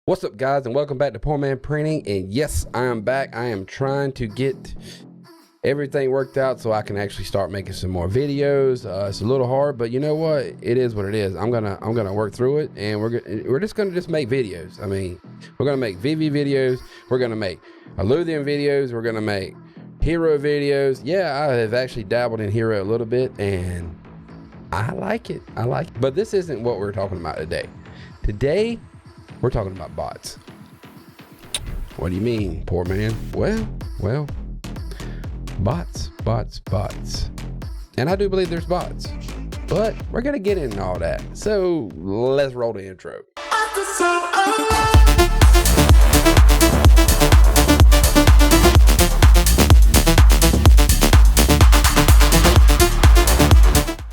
What's up, guys, and welcome back to Poor Man Printing. And yes, I am back. I am trying to get everything worked out so I can actually start making some more videos. It's a little hard, but you know what? It is what it is. I'm gonna work through it, and we're just gonna make videos. I mean, we're gonna make veve videos. We're gonna make Aluthian videos. We're gonna make hero videos. Yeah, I have actually dabbled in hero a little bit, and I like it. But this isn't what we're talking about today. Today, we're talking about bots. What do you mean, poor man? Well, bots. And I do believe there's bots, but we're gonna get into all that. So let's roll the intro.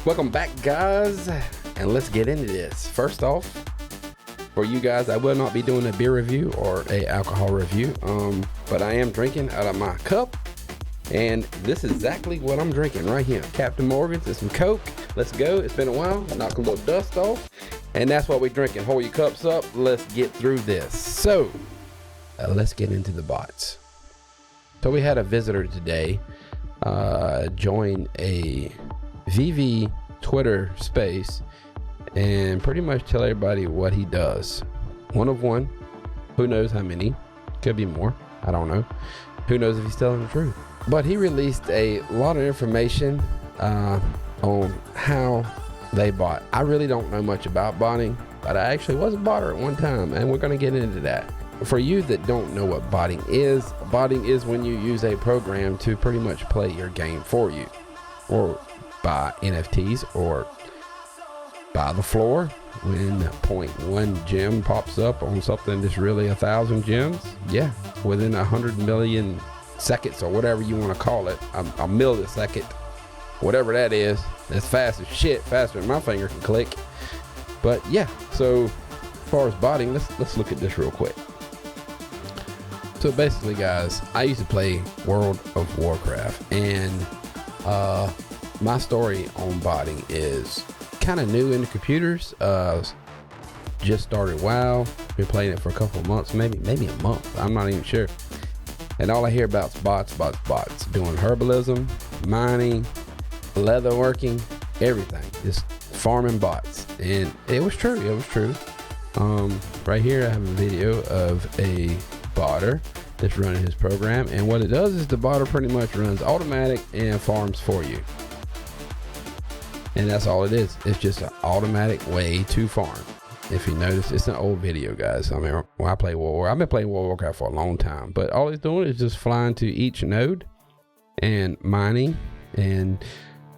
Welcome back, guys, and let's get into this. First off, for you guys, I will not be doing a beer review or a alcohol review, but I am drinking out of my cup, and this is exactly what I'm drinking right here. Captain Morgan's and some Coke. Let's go. It's been a while. Knock a little dust off, and that's what we're drinking. Hold your cups up. Let's get through this. So let's get into the bots. So we had a visitor today join a veve Twitter space and pretty much tell everybody what he does. One of one. Who knows how many? Could be more. I don't know. Who knows if he's telling the truth? But he released a lot of information on how they bot. I really don't know much about botting, but I actually was a botter at one time, and we're going to get into that. For you that don't know what botting is when you use a program to pretty much play your game for you, or buy NFTs, or buy the floor when 0.1 gem pops up on something that's really 1,000 gems. Yeah, within 100 million seconds, or whatever you want to call it, a millisecond, whatever that is. That's fast as shit, faster than my finger can click. But yeah, so as far as botting, let's look at this real quick. So basically, guys, I used to play World of Warcraft, and my story on botting is kind of new into computers. Just started WoW, been playing it for a couple of months, maybe a month, I'm not even sure. And all I hear about is bots, doing herbalism, mining, leather working, everything, just farming bots. And it was true. Right here I have a video of a botter that's running his program, and what it does is the botter pretty much runs automatic and farms for you. And that's all it is. It's just an automatic way to farm. If you notice, it's an old video, guys. I mean, when I play World War, I've been playing World of Warcraft for a long time, but all it's doing is just flying to each node and mining and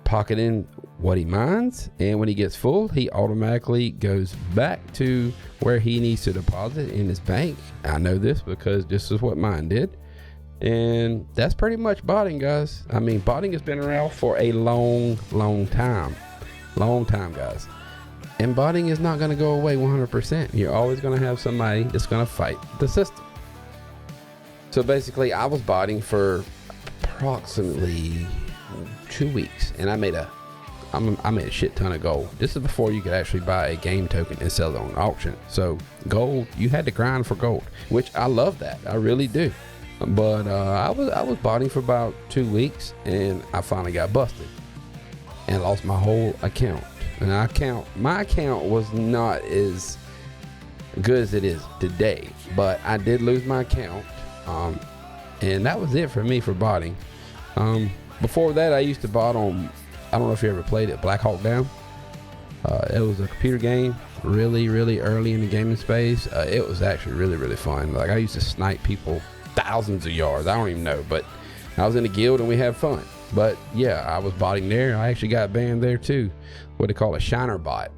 pocketing what he mines. And when he gets full, he automatically goes back to where he needs to deposit in his bank. I know this because this is what mine did. And that's pretty much botting, guys. I mean, botting has been around for a long time, guys. And botting is not going to go away 100%. You're always going to have somebody that's going to fight the system. So basically, I was botting for approximately 2 weeks, and I made a shit ton of gold. This is before you could actually buy a game token and sell it on auction. So gold, you had to grind for gold, which I love that. I really do. But I was botting for about 2 weeks, and I finally got busted and lost my whole account. And my account was not as good as it is today, but I did lose my account, and that was it for me for botting. Before that, I used to bot on, I don't know if you ever played it, Black Hawk Down. It was a computer game, really early in the gaming space. It was actually really fun. Like, I used to snipe people thousands of yards. I don't even know, but I was in a guild and we had fun. But yeah, I was botting there. I actually got banned there too. What they call a shiner bot.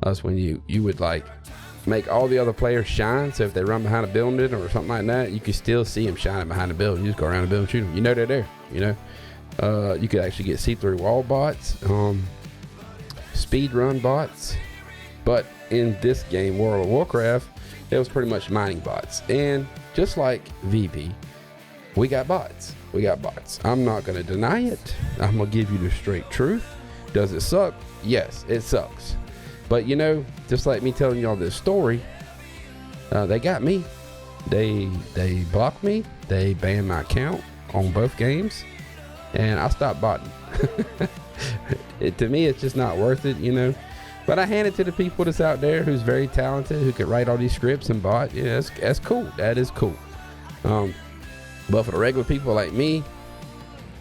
That's when you would like make all the other players shine. So if they run behind a building or something like that, you can still see them shining behind the building. You just go around the building and shoot them. You know they're there. You know, you could actually get see-through wall bots, speed run bots. But in this game, World of Warcraft, it was pretty much mining bots. And just like veve, we got bots. I'm not going to deny it. I'm going to give you the straight truth. Does it suck? Yes, it sucks. But you know, just like me telling y'all this story, They got me. They blocked me. They banned my account on both games, and I stopped botting. To me, it's just not worth it, you know. But I hand it to the people that's out there who's very talented, who could write all these scripts and bot. Yeah, that's cool. That is cool. But for the regular people like me,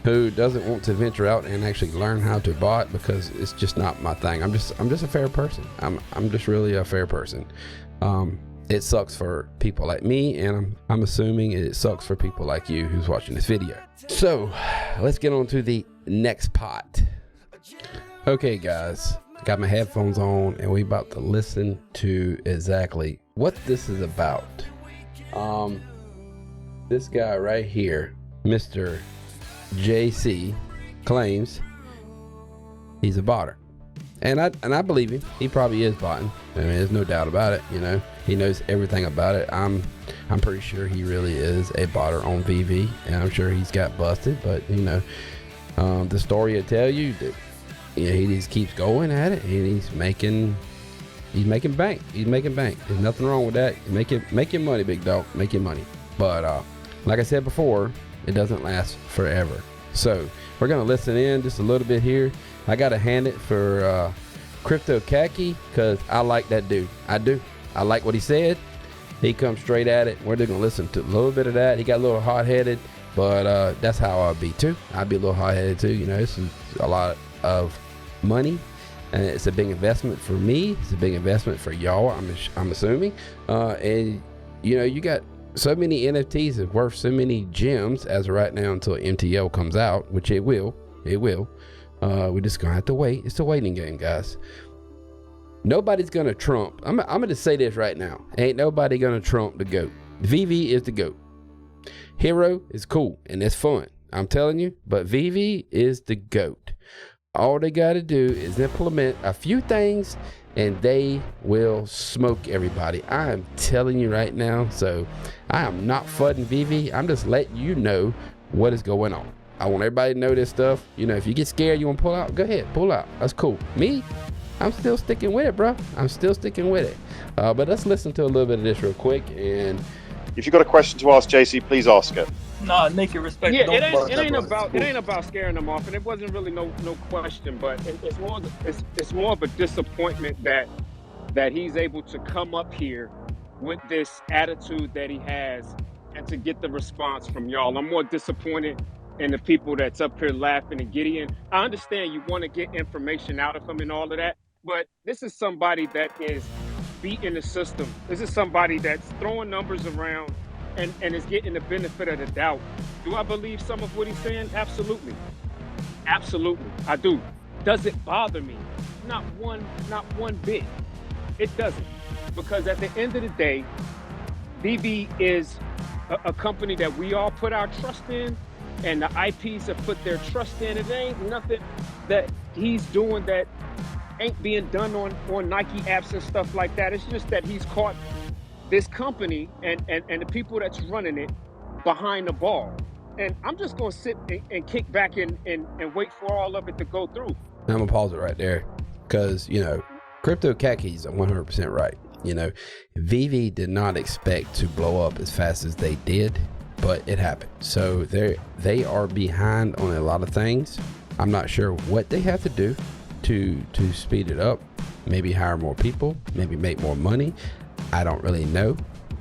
who doesn't want to venture out and actually learn how to bot, because it's just not my thing. I'm just a fair person. I'm just really a fair person. It sucks for people like me, and I'm assuming it sucks for people like you who's watching this video. So let's get on to the next pot. Okay, guys, got my headphones on, and we about to listen to exactly what this is about. This guy right here, Mr. JC, claims he's a botter. And I believe him. He probably is botting. I mean, there's no doubt about it. You know, he knows everything about it. I'm pretty sure he really is a botter on VV, and I'm sure he's got busted. But you know, the story will tell you that, you know, he just keeps going at it, and he's making bank. He's making bank. There's nothing wrong with that. Make your money, big dog. Make your money. But like I said before, it doesn't last forever. So we're gonna listen in just a little bit here. I gotta hand it for Crypto Khaki, because I like that dude. I do. I like what he said. He comes straight at it. We're just gonna listen to a little bit of that. He got a little hot-headed, but that's how I'll be too. I'll be a little hot-headed too. You know, this is a lot of money, and it's a big investment for me. It's a big investment for y'all, I'm assuming. And you know, you got so many NFTs is worth so many gems as of right now until MTL comes out, which it will. We're just gonna have to wait. It's a waiting game, guys. Nobody's gonna trump. I'm gonna just say this right now. Ain't nobody gonna trump the GOAT. VV is the GOAT. Hero is cool and it's fun, I'm telling you, but VV is the GOAT. All they gotta do is implement a few things and they will smoke everybody. I am telling you right now. So I am not fudding VV. I'm just letting you know what is going on. I want everybody to know this stuff. You know, if you get scared, you want to pull out, go ahead, pull out. That's cool. Me, I'm still sticking with it, bro. I'm still sticking with it. But let's listen to a little bit of this real quick. And if you've got a question to ask JC, please ask it. Nah, make it respect. Yeah, it ain't about scaring them off, and it wasn't really no question, but it's more of a disappointment that he's able to come up here with this attitude that he has and to get the response from y'all. I'm more disappointed in the people that's up here laughing and Gideon. I understand you want to get information out of him and all of that, but this is somebody that is beating the system. This is somebody that's throwing numbers around and is getting the benefit of the doubt. Do I believe some of what he's saying? Absolutely. Absolutely, I do. Does it bother me? Not one bit. It doesn't. Because at the end of the day, VV is a company that we all put our trust in, and the IPs have put their trust in. It ain't nothing that he's doing that ain't being done on Nike apps and stuff like that. It's just that he's caught this company and the people that's running it behind the ball. And I'm just going to sit and kick back and wait for all of it to go through. I'm going to pause it right there because, you know, Crypto Khaki's 100% right. You know, VV did not expect to blow up as fast as they did, but it happened. So they are behind on a lot of things. I'm not sure what they have to do to speed it up. Maybe hire more people, maybe make more money. I don't really know.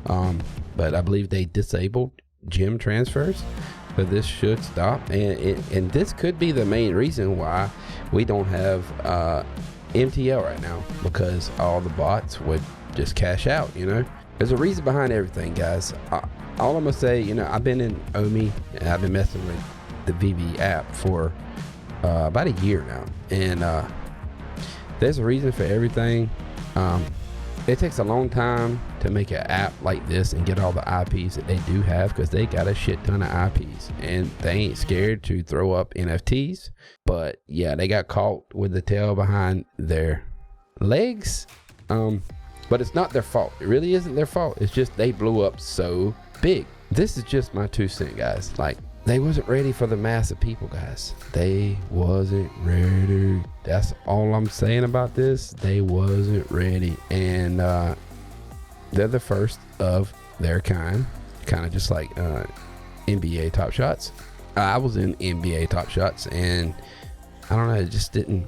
But I believe they disabled gem transfers, but this should stop. And this could be the main reason why we don't have MTL right now, because all the bots would just cash out. You know, there's a reason behind everything, guys. All I'm gonna say, you know, I've been in OMI and I've been messing with the VV app for about a year now, and there's a reason for everything. It takes a long time to make an app like this and get all the IPs that they do have, because they got a shit ton of IPs and they ain't scared to throw up NFTs. But yeah, they got caught with the tail behind their legs. But it's not their fault. It really isn't their fault. It's just they blew up so big. This is just my 2 cents, guys. Like, they wasn't ready for the mass of people, guys. They wasn't ready. That's all I'm saying about this. They wasn't ready. And they're the first of their kind of just like NBA Top Shots. I was in NBA Top Shots, and I don't know, it just didn't.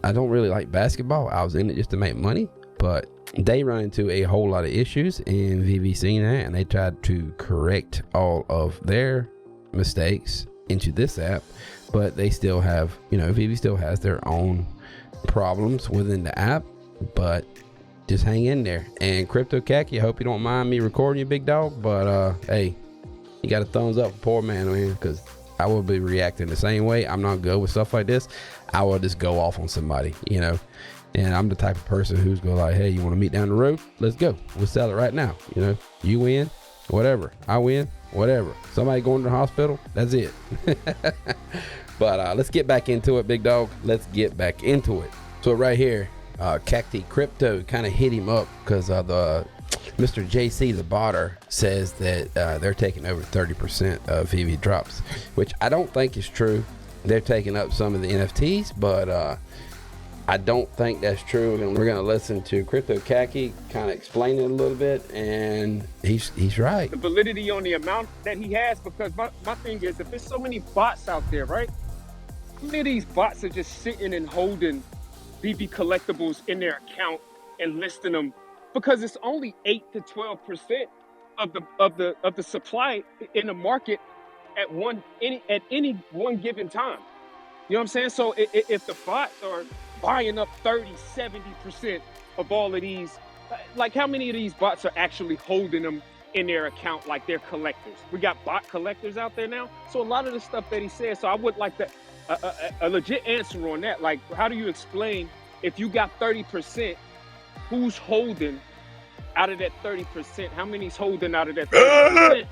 I don't really like basketball. I was in it just to make money, but they run into a whole lot of issues, and veve seen that, and they tried to correct all of their mistakes into this app, but they still have, veve still has their own problems within the app, but just hang in there. And Crypto Khaki, I hope you don't mind me recording you, big dog, but hey, you got a thumbs up for poor man, because I will be reacting the same way. I'm not good with stuff like this. I will just go off on somebody, and I'm the type of person who's going like, hey, you want to meet down the road? Let's go. We'll sell it right now. You win, whatever. I win, whatever. Somebody going to the hospital, that's it. But let's get back into it, big dog. Let's get back into it. So right here, Cacti Crypto kind of hit him up because the Mr. JC, the botter, says that they're taking over 30% of veve drops, which I don't think is true. They're taking up some of the NFTs, but I don't think that's true. And we're going to listen to Crypto Khaki kind of explain it a little bit, and he's right. The validity on the amount that he has, because my thing is, if there's so many bots out there, right? How many of these bots are just sitting and holding veve collectibles in their account and listing them? Because it's only 8 to 12% of the supply in the market at any one given time. You know what I'm saying? So if the bots are buying up 30-70% of all of these, like how many of these bots are actually holding them in their account like they're collectors? We got bot collectors out there now. So a lot of the stuff that he said, so I would like a legit answer on that. Like, how do you explain if you got 30%, who's holding out of that 30%? How many's holding out of that 30%?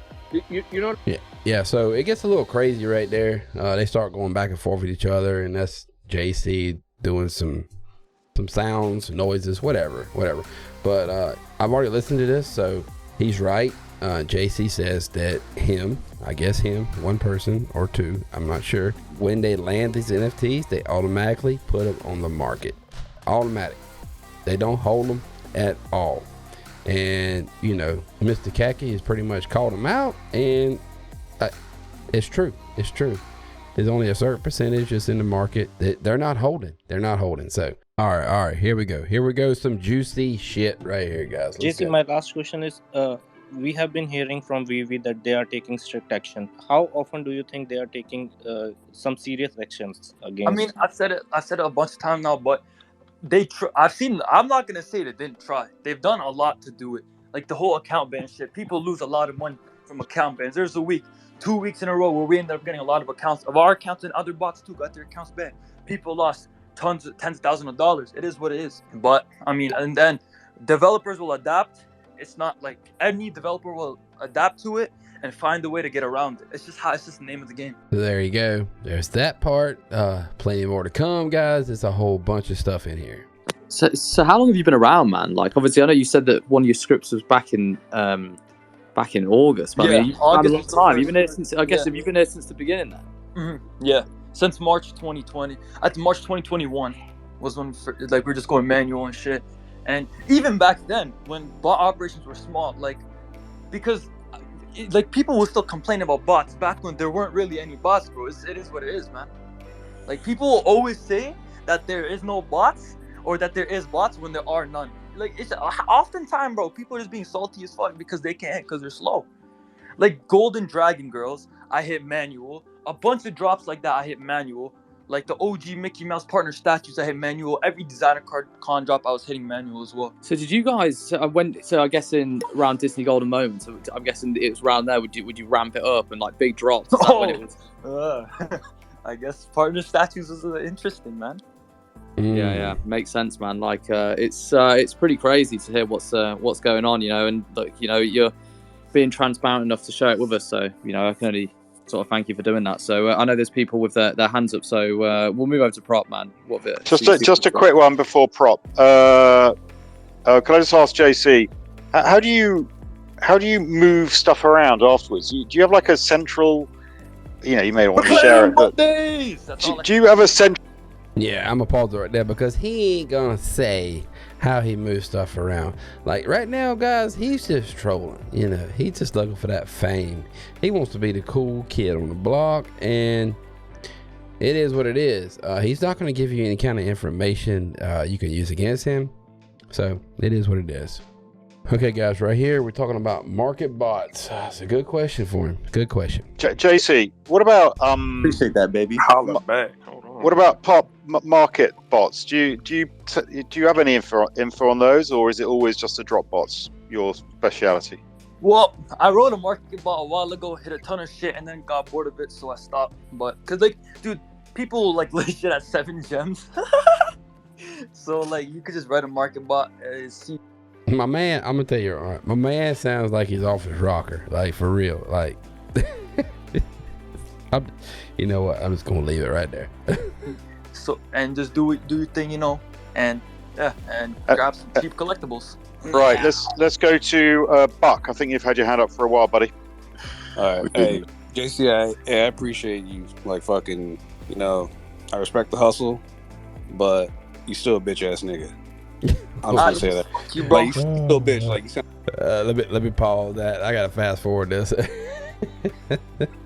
You know? Yeah. So it gets a little crazy right there. They start going back and forth with each other, and that's JC doing some sounds, noises, whatever. But I've already listened to this, so he's right. JC says that one person or two, I'm not sure, when they land these NFTs, they automatically put them on the market. Automatic. They don't hold them at all. And Mr. Khaki has pretty much called him out, and it's true. There's only a certain percentage that's in the market that they're not holding. So all right, here we go. Some juicy shit right here, guys. JC, my last question is, we have been hearing from veve that they are taking strict action. How often do you think they are taking some serious actions against? I mean, I've said it a bunch of times now, but I'm not gonna say they didn't try. They've done a lot to do it. Like the whole account ban shit. People lose a lot of money from account bans. There's 2 weeks in a row where we ended up getting a lot of accounts of our accounts, and other bots too got their accounts banned. People lost tens of thousands of dollars. It is what it is. But I mean, and then developers will adapt. It's not like any developer will adapt to it and find a way to get around it. It's just the name of the game. So there you go. There's that part. Plenty more to come, guys. There's a whole bunch of stuff in here. So how long have you been around, man? Like, obviously, I know you said that one of your scripts was back in August. But yeah, I mean, you've had a long time. You've been here since. I guess yeah. Have you been here since the beginning then? Mm-hmm. Yeah, since March 2020. At March 2021 was when we were just going manual and shit. And even back then, when bot operations were small, because people will still complain about bots back when there weren't really any bots, bro. It is what it is, man. Like, people will always say that there is no bots or that there is bots when there are none. Like, it's oftentimes, bro, people are just being salty as fuck because they can't, because they're slow. Like Golden Dragon Girls, I hit manual. A bunch of drops like that, I hit manual. Like the OG Mickey Mouse partner statues, I hit manual. Every designer card con drop, I was hitting manual as well. So did you guys? I guess in around Disney Golden Moments, so I'm guessing it was around there. Would you ramp it up and like big drops? Is that when it was? I guess partner statues was interesting, man. Yeah, makes sense, man. Like it's pretty crazy to hear what's going on, and like you're being transparent enough to share it with us. So I can only sort of thank you for doing that. So I know there's people with their hands up. So we'll move over to Prop, man. What bit? Just a quick one before Prop. Can I just ask JC, how do you move stuff around afterwards? Do you have like a central? You may want to share it, but do you have a central? Yeah, I'm gonna pause it right there because he ain't gonna say how he moves stuff around. Like right now, guys, he's just trolling. You know, he's just looking for that fame. He wants to be the cool kid on the block, and it is what it is. He's not going to give you any kind of information you can use against him. So it is what it is. Okay, guys, right here we're talking about market bots. It's a good question for him. Good question. JC, what about Appreciate that, baby. Holla back. Hold on. what about market bots? Do you have any info on those, or is it always just the drop bots your speciality? Well, I wrote a market bot a while ago, hit a ton of shit, and then got bored of it, so I stopped. But cause like, dude, people like lay shit at 7 gems. So like, you could just write a market bot. See. My man, I'm gonna tell you, all right, my man sounds like he's off his rocker, like for real. Like, you know what? I'm just gonna leave it right there. So and just do your thing, you know, and yeah, and grab some cheap collectibles. Right. Let's go to Buck. I think you've had your hand up for a while, buddy. All right. Hey, JC, I appreciate you. Like, fucking, you know, I respect the hustle, but you still a bitch ass nigga. I'm just gonna say that. You, Like, you still a bitch. Like, you sound. Let me pause that. I gotta fast forward this.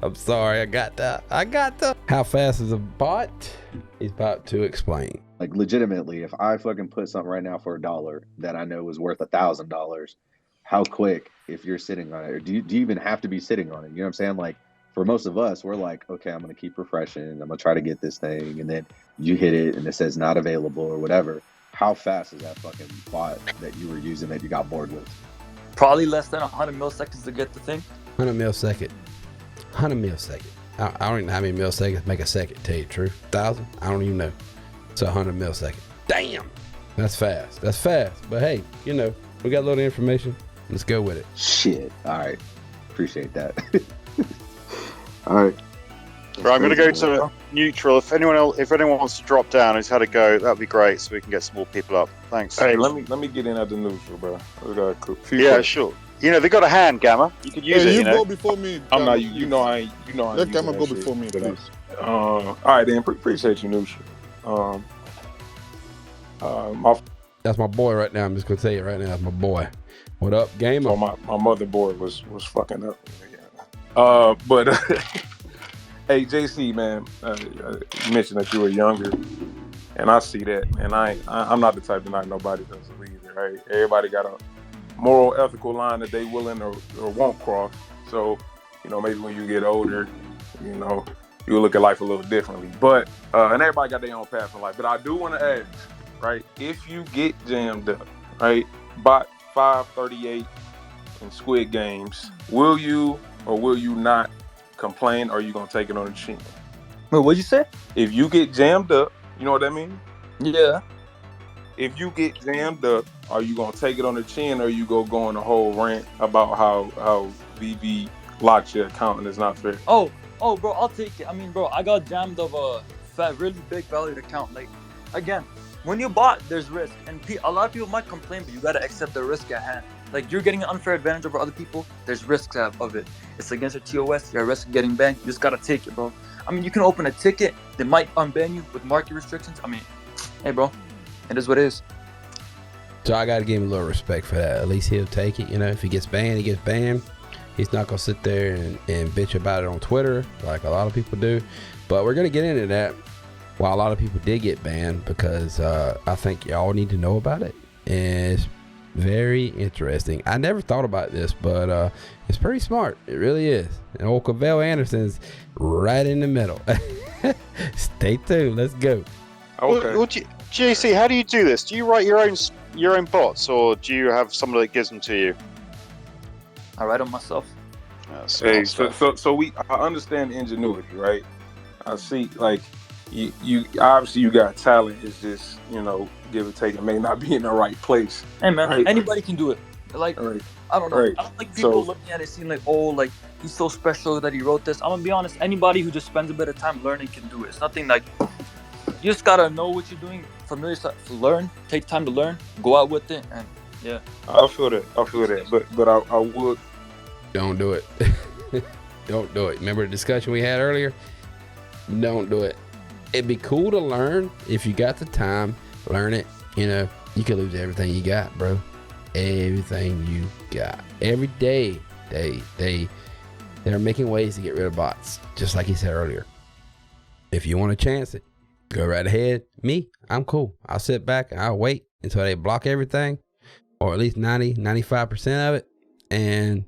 I'm sorry. I got the. How fast is a bot? He's about to explain. Like, legitimately, if I fucking put something right now for $1 that I know is worth $1,000, how quick, if you're sitting on it, or do you even have to be sitting on it? You know what I'm saying? Like, for most of us, we're like, okay, I'm gonna keep refreshing. I'm gonna try to get this thing, and then you hit it, and it says not available or whatever. How fast is that fucking bot that you were using that you got bored with? probably less than 100 milliseconds to get the thing. 100 millisecond. 100 millisecond. I don't even know how many milliseconds make a second, tell you the truth. 1,000? I don't even know. It's 100 millisecond. Damn! That's fast. That's fast. But hey, you know, we got a little information. Let's go with it. Shit. All right. Appreciate that. All right. Right, I'm going to go to neutral. If anyone wants to drop down who's had a go, that'd be great, so we can get some more people up. Thanks. Hey, let me get in at the neutral, bro. We got a few Yeah, questions. sure. You know, they got a hand, Gamma. You could use it. You You know. go before me. I'm not. Gamma, You know I ain't. You know I ain't. Let using Gamma that go shit, before me, but, please. all right, then. Appreciate you, neutral. That's my boy right now. I'm just going to tell you right now. That's my boy. What up, gamer? So my motherboard was fucking up. But hey, JC, man, you mentioned that you were younger, and I see that, and I'm not the type to knock nobody does either, right? Everybody got a moral, ethical line that they willing or won't cross. So, you know, maybe when you get older, you know, you'll look at life a little differently. But and everybody got their own path in life. But I do want to ask, right? If you get jammed up, right, bot 538 in Squid Games, will you or will you not complain, or are you gonna take it on the chin? Wait, what'd you say? If you get jammed up, you know what I mean? Yeah. If you get jammed up, are you gonna take it on the chin, or you go on a whole rant about how VV locked your account and it's not fair? Oh, bro, I'll take it. I mean, bro, I got jammed of a really big valued account. Like, again, when you bot, there's risk, and a lot of people might complain, but you gotta accept the risk at hand. Like, you're getting an unfair advantage over other people. There's risks of it. It's against your TOS. You're at risk of getting banned. You just gotta take it, bro. I mean, you can open a ticket. They might unban you with market restrictions. I mean, hey, bro, it is what it is. So I got to give him a little respect for that. At least he'll take it. You know, if he gets banned, he gets banned. He's not going to sit there and bitch about it on Twitter like a lot of people do. But we're going to get into that. While a lot of people did get banned, because I think y'all need to know about it. And it's very interesting. I never thought about this, but it's pretty smart. It really is. And old Cavell Anderson's right in the middle. Stay tuned. Let's go. Okay. Well, JC, how do you do this? Do you write your own bots, or do you have someone that gives them to you? I write them myself. Hey, so I understand ingenuity, right? I see, like, you obviously you got talent. It's just, you know, give or take, it may not be in the right place. Hey, man, right? Anybody can do it. Like, Right. I don't know. Right. I don't like people looking at it seeing like, oh, like, he's so special that he wrote this. I'm gonna be honest. Anybody who just spends a bit of time learning can do it. It's nothing like, you just gotta know what you're doing, familiar stuff, learn, take time to learn, go out with it, and yeah. I feel that. But I would. Don't do it. Don't do it. Remember the discussion we had earlier? Don't do it. It'd be cool to learn if you got the time. Learn it, you know. you could lose everything you got, bro. Everything you got. Every day, they're making ways to get rid of bots, just like he said earlier. If you want to chance it, go right ahead. Me, I'm cool. I'll sit back and I'll wait until they block everything, or at least 90-95% of it, and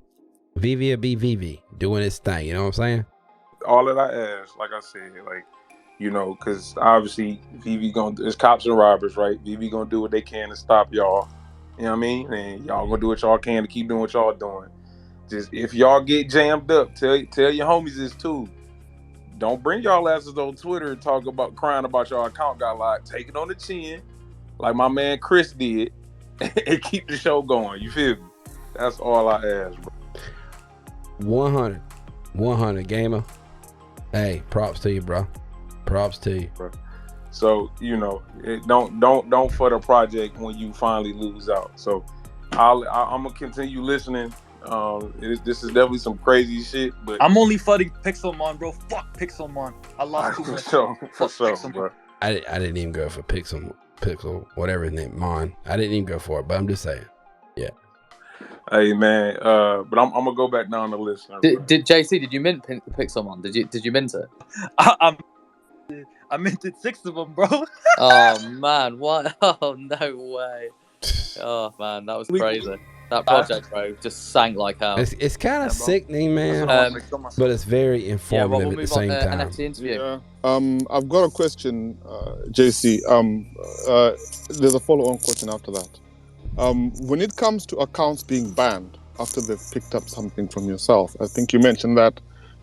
veve will be veve doing its thing. You know what I'm saying? All that I ask, like I said, like, you know, because obviously veve it's cops and robbers, right? Veve gonna do what they can to stop y'all. You know what I mean? And y'all gonna do what y'all can to keep doing what y'all doing. Just if y'all get jammed up, tell your homies this too. Don't bring y'all asses on Twitter and talk about crying about your account got locked. Take it on the chin, like my man Chris did, and keep the show going. You feel me? That's all I ask, bro. 100 gamer. Hey, props to you, bro. Props to you, bro. So you know, don't for the project when you finally lose out. So I'm gonna continue listening. This is definitely some crazy shit, but I'm only fighting Pixelmon, bro. Fuck Pixelmon. I lost too much. For sure, bro. I didn't even go for Pixel, whatever his name, Mon. I didn't even go for it, but I'm just saying, yeah. Hey man, but I'm gonna go back down the list. Did JC? Did you mint Pixelmon? Did you mint it? I minted 6 of them, bro. Oh man, what? Oh no way. Oh man, that was crazy. That project, bro, just sank like hell. It's kind of sickening, man, but it's very informative at the same time. NFT interview. Yeah. I've got a question, JC. There's a follow-on question after that. When it comes to accounts being banned after they've picked up something from yourself, I think you mentioned that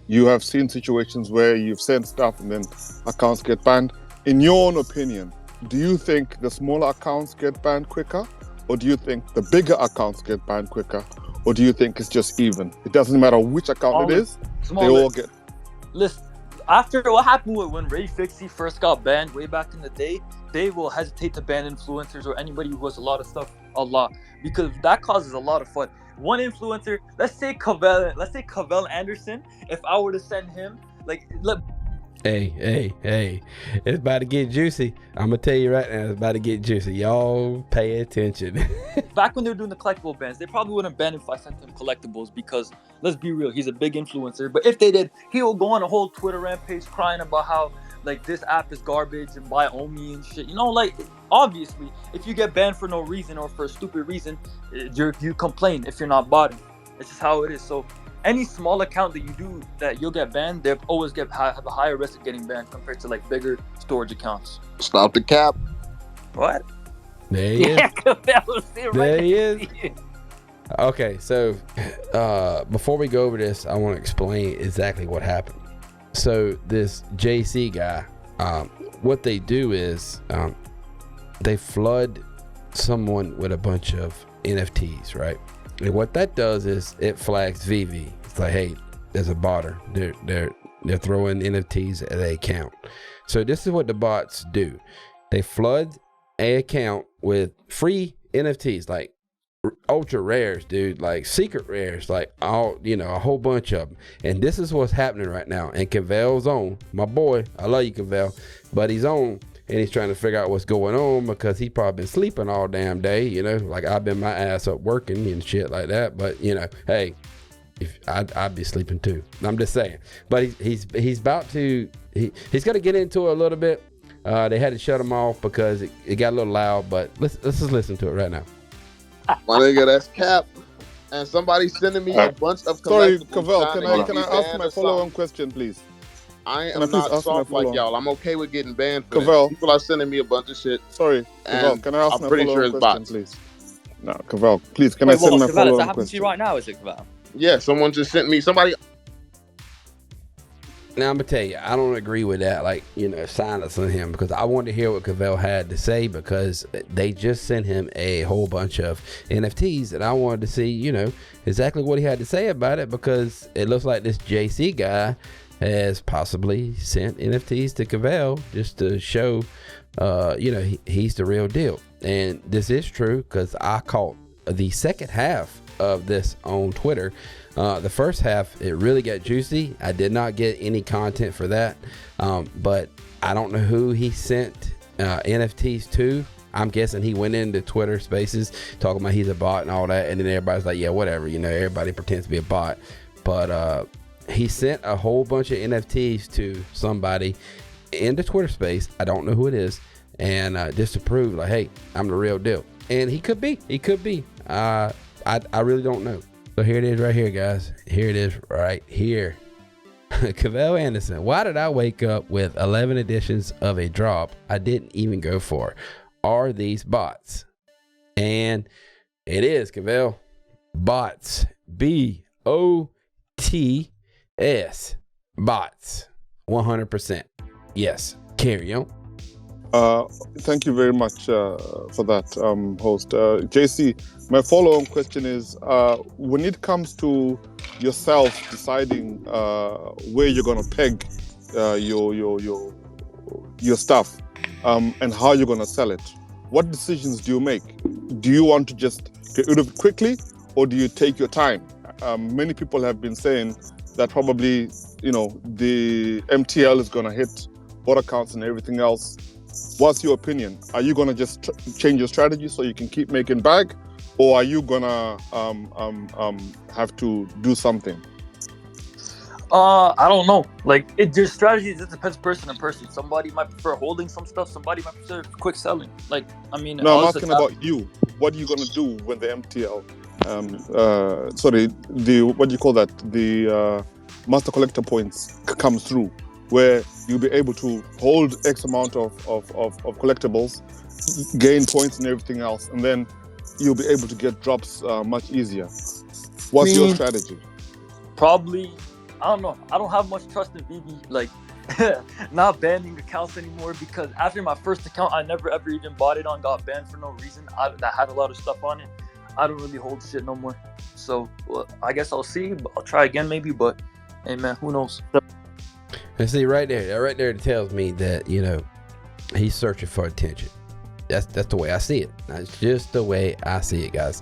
you have seen situations where you've sent stuff and then accounts get banned. In your own opinion, do you think the smaller accounts get banned quicker? Or do you think the bigger accounts get banned quicker? Or do you think it's just even? It doesn't matter which account it is, they all get... Listen, after what happened when Ray Fixie first got banned way back in the day, they will hesitate to ban influencers or anybody who has a lot of stuff a lot, because that causes a lot of fun. One influencer, let's say Cavell Anderson, if I were to send him, Hey, it's about to get juicy. I'm gonna tell you right now, it's about to get juicy. Y'all pay attention. Back when they were doing the collectible bans, they probably wouldn't ban him if I sent him collectibles, because let's be real, he's a big influencer. But if they did, he will go on a whole Twitter rampage crying about how like this app is garbage and buy Omi and shit. You know, like obviously, if you get banned for no reason or for a stupid reason, you complain if you're not botting. It's just how it is. So any small account that you do that you'll get banned, they'll always have a higher risk of getting banned compared to like bigger storage accounts. Stop the cap. What? There he is. There he is. Okay, so before we go over this, I want to explain exactly what happened. So this JC guy, what they do is they flood someone with a bunch of NFTs, right? And what that does is it flags veve. It's like, hey, there's a botter. They're throwing NFTs at an account. So this is what the bots do. They flood a account with free NFTs, like ultra rares, dude, like secret rares, like all, you know, a whole bunch of them. And this is what's happening right now. And Cavell's on, my boy, I love you, Cavell, but he's on. And he's trying to figure out what's going on because he probably been sleeping all damn day, you know, like I've been my ass up working and shit like that. But you know, hey, if I'd be sleeping too. I'm just saying. But he's about to he's gonna get into it a little bit. They had to shut him off because it got a little loud. But let's just listen to it right now. My nigga, that's cap. And somebody sending me a bunch of Sorry, Cavell, can I ask my follow-on question, please? I am not soft like y'all. I'm okay with getting banned for Cavell. People are sending me a bunch of shit. Sorry, Cavell, can I ask my follow-on question, please? No, Cavell, please, can I send my follow-on question? Is that happening to you right now, is it, Cavell? Yeah, someone just sent me, somebody... Now, I'm going to tell you, I don't agree with that, like, you know, silencing him, because I wanted to hear what Cavell had to say, because they just sent him a whole bunch of NFTs, and I wanted to see, you know, exactly what he had to say about it, because it looks like this JC guy has possibly sent NFTs to Cavell just to show, you know, he's the real deal. And this is true, because I caught the second half of this on Twitter. The first half, it really got juicy. I did not get any content for that, but I don't know who he sent NFTs to. I'm guessing he went into Twitter Spaces talking about he's a bot and all that, and then everybody's like, yeah, whatever, you know, everybody pretends to be a bot. But he sent a whole bunch of NFTs to somebody in the Twitter Space. I don't know who it is, and just to prove like, hey, I'm the real deal. And he could be. I really don't know. So here it is right here, guys. Here it is right here. Cavell Anderson, why did I wake up with 11 editions of a drop I didn't even go for? Are these bots? And it is, Cavell. Bots. B-O-T-S. Bots. 100%. Yes. Carry on. Thank you very much for that, host. JC, my follow-on question is, when it comes to yourself deciding where you're going to peg your stuff and how you're going to sell it, what decisions do you make? Do you want to just get rid of it quickly, or do you take your time? Many people have been saying that probably, you know, the MTL is going to hit bot accounts and everything else. What's your opinion? Are you gonna just change your strategy so you can keep making bag, or are you gonna have to do something? I don't know. Like, your strategy just depends person to person. Somebody might prefer holding some stuff. Somebody might prefer quick selling. Like, I mean, no, I'm asking about you. What are you gonna do when the MTL, what do you call that? The master collector points comes through, where you'll be able to hold X amount of collectibles, gain points and everything else, and then you'll be able to get drops much easier. What's your strategy? Probably, I don't know. I don't have much trust in VV, like, not banning accounts anymore, because after my first account, I never ever even bought it on, got banned for no reason. That had a lot of stuff on it. I don't really hold shit no more. So, well, I guess I'll see. I'll try again maybe, but hey man, who knows? And see, right there it tells me that, you know, he's searching for attention. That's the way I see it. That's just the way I see it, guys.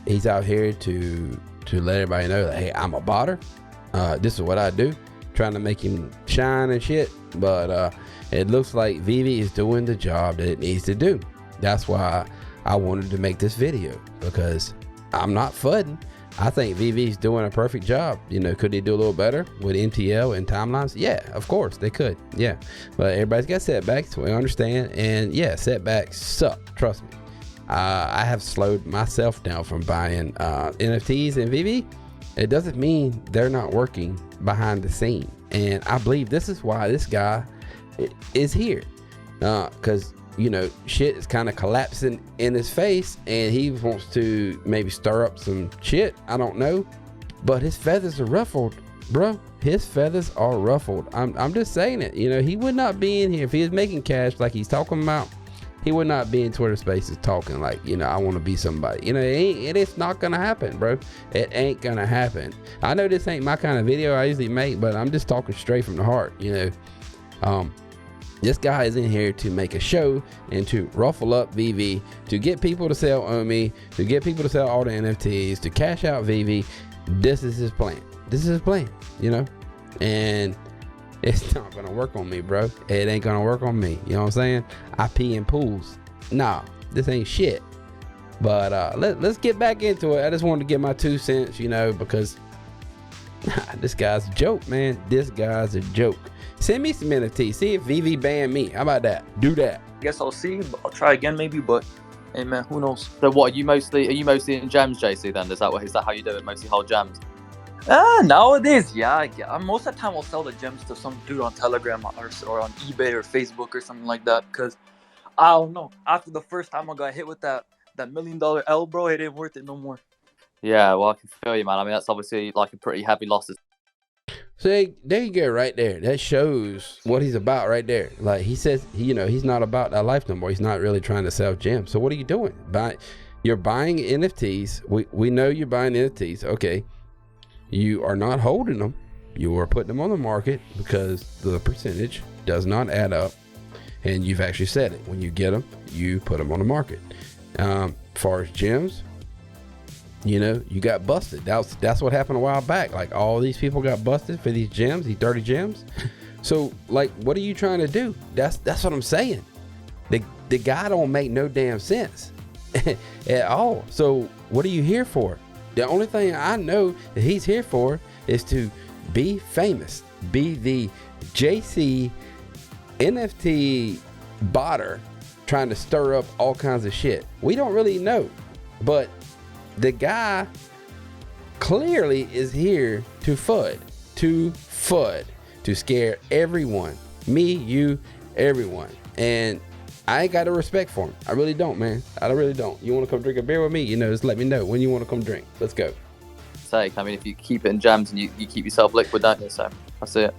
He's out here to let everybody know that, hey, I'm a botter. This is what I do, trying to make him shine and shit. But it looks like Vivi is doing the job that it needs to do. That's why I wanted to make this video, because I'm not fudding. I think VV's doing a perfect job. You know, could they do a little better with MTL and timelines? Yeah, of course they could. Yeah, but everybody's got setbacks. We understand, and yeah, setbacks suck. Trust me. I have slowed myself down from buying NFTs and VV. It doesn't mean they're not working behind the scene, and I believe this is why this guy is here, because you know, shit is kind of collapsing in his face, and he wants to maybe stir up some shit. I don't know, but his feathers are ruffled, bro. His feathers are ruffled. I'm just saying it. You know, he would not be in here if he was making cash like he's talking about. He would not be in Twitter Spaces talking like, you know, I want to be somebody. You know, it's not gonna happen, bro. It ain't gonna happen. I know this ain't my kind of video I usually make, but I'm just talking straight from the heart. You know, this guy is in here to make a show and to ruffle up VV, to get people to sell Omi, to get people to sell all the NFTs, to cash out VV. This is his plan. This is his plan, you know? And it's not gonna work on me, bro. It ain't gonna work on me. You know what I'm saying? I pee in pools. Nah, this ain't shit. But let's get back into it. I just wanted to get my 2 cents, you know, because this guy's a joke, man. This guy's a joke. Send me some NFT. See if VV ban me. How about that? Do that. I guess I'll see. I'll try again maybe, but hey man, who knows? So what, are you mostly in gems, JC, then? Is that how you do it? Mostly hold gems? Nowadays, yeah. Most of the time I'll sell the gems to some dude on Telegram or on eBay or Facebook or something like that, because I don't know. After the first time I got hit with that $1 million L, bro, it ain't worth it no more. Yeah, well, I can feel you, man. I mean, that's obviously like a pretty heavy loss. So there you go, right there. That shows what he's about right there. Like he says, you know, he's not about that life no more. He's not really trying to sell gems. So what are you doing? You're buying NFTs. We know you're buying NFTs. Okay. You are not holding them. You are putting them on the market because the percentage does not add up. And you've actually said it. When you get them, you put them on the market. As far as gems, you know, you got busted. That's what happened a while back. Like all these people got busted for these gems, these dirty gems. So like, what are you trying to do? That's what I'm saying. The guy don't make no damn sense at all. So what are you here for? The only thing I know that he's here for is to be famous, be the JC NFT botter trying to stir up all kinds of shit. We don't really know, but the guy clearly is here to FUD, to scare everyone, me, you, everyone. And I ain't got no respect for him. I really don't, man. I really don't. You want to come drink a beer with me? You know, just let me know when you want to come drink. Let's go. I mean, if you keep it in jams and you keep yourself liquid, don't you? So that's it.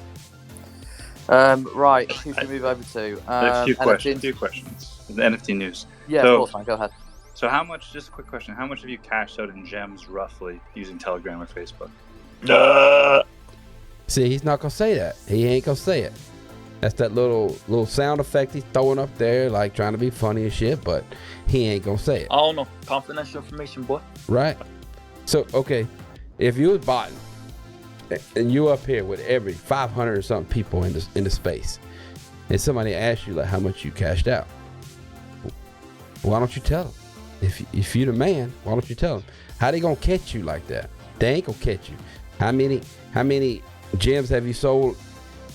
Right, who should we move over to? A few questions. The NFT news. Yeah, of course, man. Go ahead. So how much, just a quick question, how much have you cashed out in gems roughly using Telegram or Facebook? See, he's not going to say that. He ain't going to say it. That's that little sound effect he's throwing up there, like trying to be funny and shit, but he ain't going to say it. I don't know. Confidential information, boy. Right. So, okay, if you was botting and you up here with every 500 or something people in the space, and somebody asks you like how much you cashed out, why don't you tell them? If you the man, why don't you tell them? How they gonna catch you like that? They ain't gonna catch you. How many gems have you sold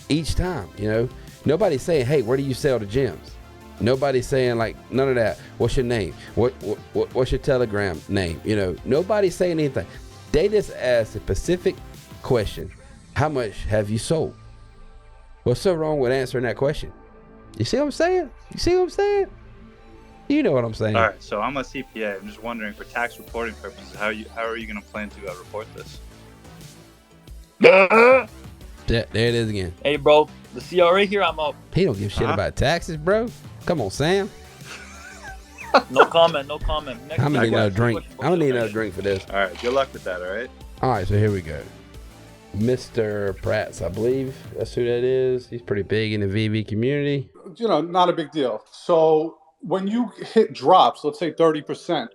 each time? You know, nobody's saying, hey, where do you sell the gems? Nobody's saying like none of that. What's your name? What's your Telegram name? You know, nobody's saying anything. They just ask a specific question. How much have you sold? What's so wrong with answering that question? You see what I'm saying? You know what I'm saying. All right, so I'm a CPA. I'm just wondering, for tax reporting purposes, how are you going to plan to report this? Yeah, there it is again. Hey, bro, the CRA here, I'm out. He don't give shit about taxes, bro. Come on, Sam. No comment. Next I'm gonna need another drink. I'm gonna need another drink for this. All right, good luck with that. All right. All right, so here we go. Mr. Prats, I believe that's who that is. He's pretty big in the VV community. You know, not a big deal. So when you hit drops, let's say 30%,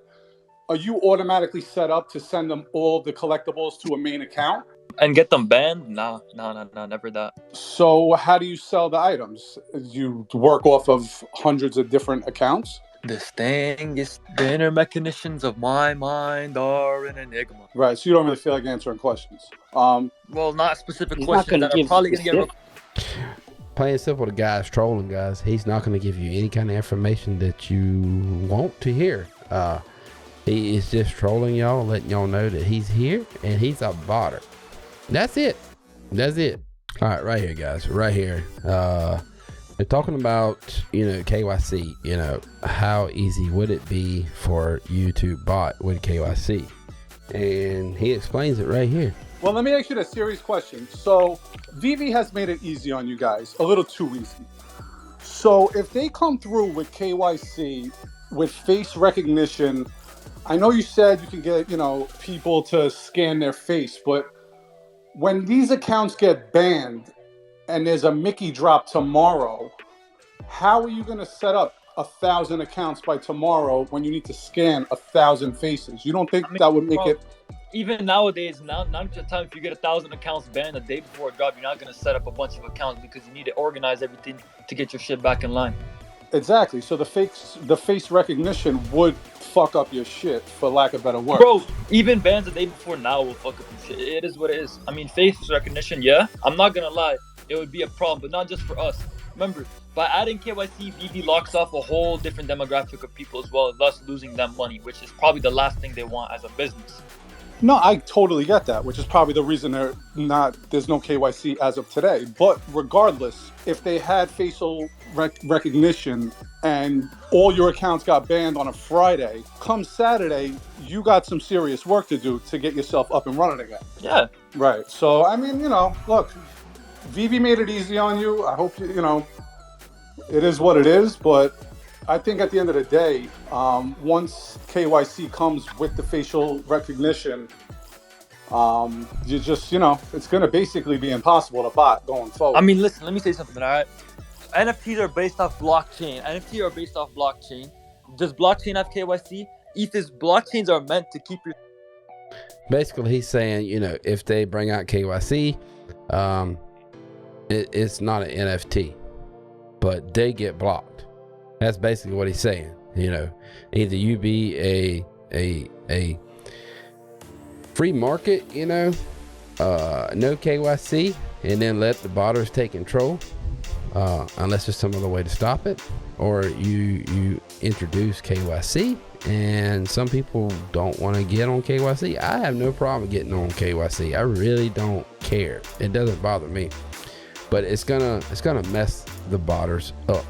are you automatically set up to send them all the collectibles to a main account? And get them banned? Nah, never that. So how do you sell the items? You work off of hundreds of different accounts? This thing is the inner machinations of my mind are an enigma. Right, so you don't really feel like answering questions. Well, not specific questions that are probably going to get... Plain and simple, the guy's trolling, guys. He's not going to give you any kind of information that you want to hear. He is just trolling y'all, letting y'all know that he's here and he's a botter. That's it. All right, right here, guys. Right here. They're talking about, KYC. How easy would it be for you to bot with KYC? And he explains it right here. Well, let me ask you a serious question. So, VV has made it easy on you guys, a little too easy. So, if they come through with KYC, with face recognition, I know you said you can get, people to scan their face, but when these accounts get banned and there's a Mickey drop tomorrow, how are you going to set up 1,000 accounts by tomorrow when you need to scan 1,000 faces? You don't think that would make it... Even nowadays, not just time, if you get 1,000 accounts banned the day before a drop, you're not going to set up a bunch of accounts because you need to organize everything to get your shit back in line. Exactly. So the face recognition would fuck up your shit, for lack of better words. Bro, even bans the day before now will fuck up your shit. It is what it is. I mean, face recognition, yeah. I'm not going to lie. It would be a problem, but not just for us. Remember, by adding KYC, VV locks off a whole different demographic of people as well, thus losing them money, which is probably the last thing they want as a business. No, I totally get that, which is probably the reason there's no KYC as of today. But regardless, if they had facial recognition and all your accounts got banned on a Friday, come Saturday, you got some serious work to do to get yourself up and running again. Yeah. Right. So, I mean, look, VV made it easy on you. I hope, it is what it is. But I think at the end of the day, once KYC comes with the facial recognition, you just, it's going to basically be impossible to bot going forward. I mean, listen, let me say something, all right? NFTs are based off blockchain. Does blockchain have KYC? Ether's blockchains are meant to keep your... Basically, he's saying, if they bring out KYC, it's not an NFT, but they get blocked. That's basically what he's saying. You know, either you be a free market, you know, no KYC, and then let the botters take control, unless there's some other way to stop it, or you introduce KYC. And some people don't want to get on KYC. I have no problem getting on KYC. I really don't care. It doesn't bother me, but it's gonna mess the botters up.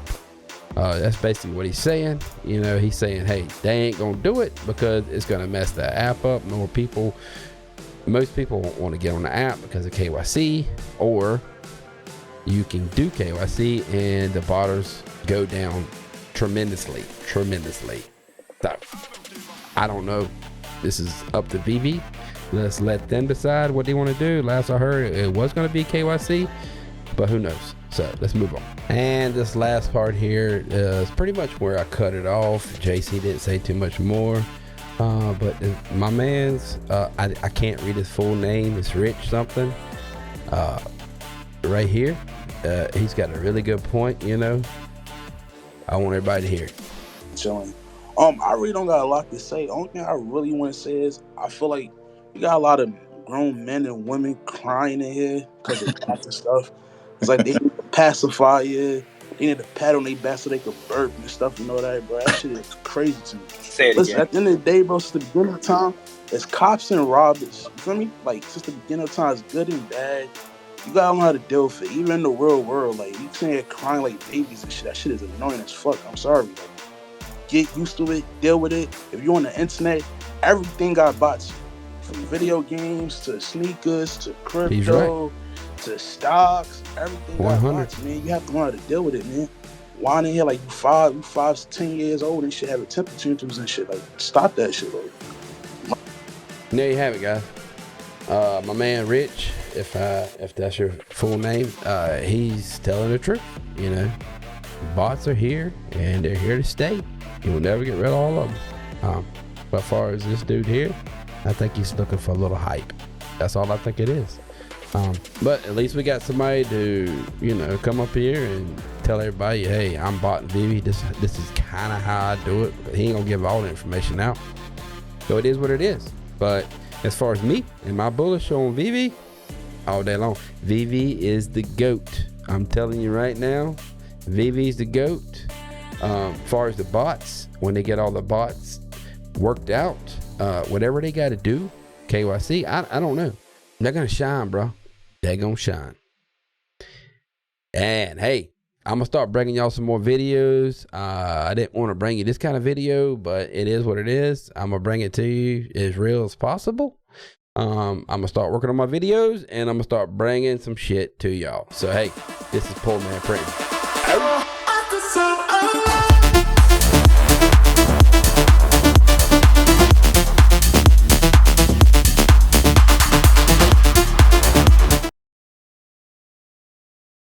That's basically what he's saying. You know, he's saying, hey, they ain't gonna do it because it's gonna mess the app up. Most people won't want to get on the app because of KYC, or you can do KYC and the botters go down tremendously. So I don't know. This is up to veve. Let's let them decide what they want to do. Last I heard, it was going to be KYC, but who knows? So let's move on. And this last part here is pretty much where I cut it off. JC didn't say too much more, but my man's, I can't read his full name. It's Rich something. Right here, he's got a really good point. You know, I want everybody to hear it. Chilling. I really don't got a lot to say. The only thing I really want to say is I feel like you got a lot of grown men and women crying in here because of bots and stuff. It's like they need to pacify you. They need to pat on their back so they could burp and stuff and all that, bro. That shit is crazy to me. Say it Listen, again. at the end of the day, bro, since the beginning of time, it's cops and robbers. You feel me? Like, since the beginning of time, it's good and bad. You gotta learn how to deal with it. Even in the real world, like, you sitting here crying like babies and shit. That shit is annoying as fuck. I'm sorry. Like, get used to it, deal with it. If you're on the internet, everything got bots. From video games to sneakers to crypto to stocks, everything got 100. bots, man. You have to learn how to deal with it, man. Why in here like you 5 to 10 years old and shit having temper tantrums and shit? Like, stop that shit, like. There you have it, guys. My man Rich, if that's your full name, he's telling the truth. You know, bots are here and they're here to stay. You'll never get rid of all of them. But as far as this dude here, I think he's looking for a little hype. That's all I think it is. But at least we got somebody to, you know, come up here and tell everybody, hey, I'm botting veve. This is kind of how I do it. He ain't gonna give all the information out. So it is what it is. But as far as me and my bullish on veve, all day long, veve is the GOAT. I'm telling you right now, veve is the GOAT. As far as the bots, when they get all the bots worked out, whatever they got to do, KYC, I don't know. They're going to shine, bro. They're going to shine. And hey, I'm going to start bringing y'all some more videos. I didn't want to bring you this kind of video, but it is what it is. I'm going to bring it to you as real as possible. I'm going to start working on my videos, and I'm going to start bringing some shit to y'all. So hey, this is Poor Man Printing. I could say,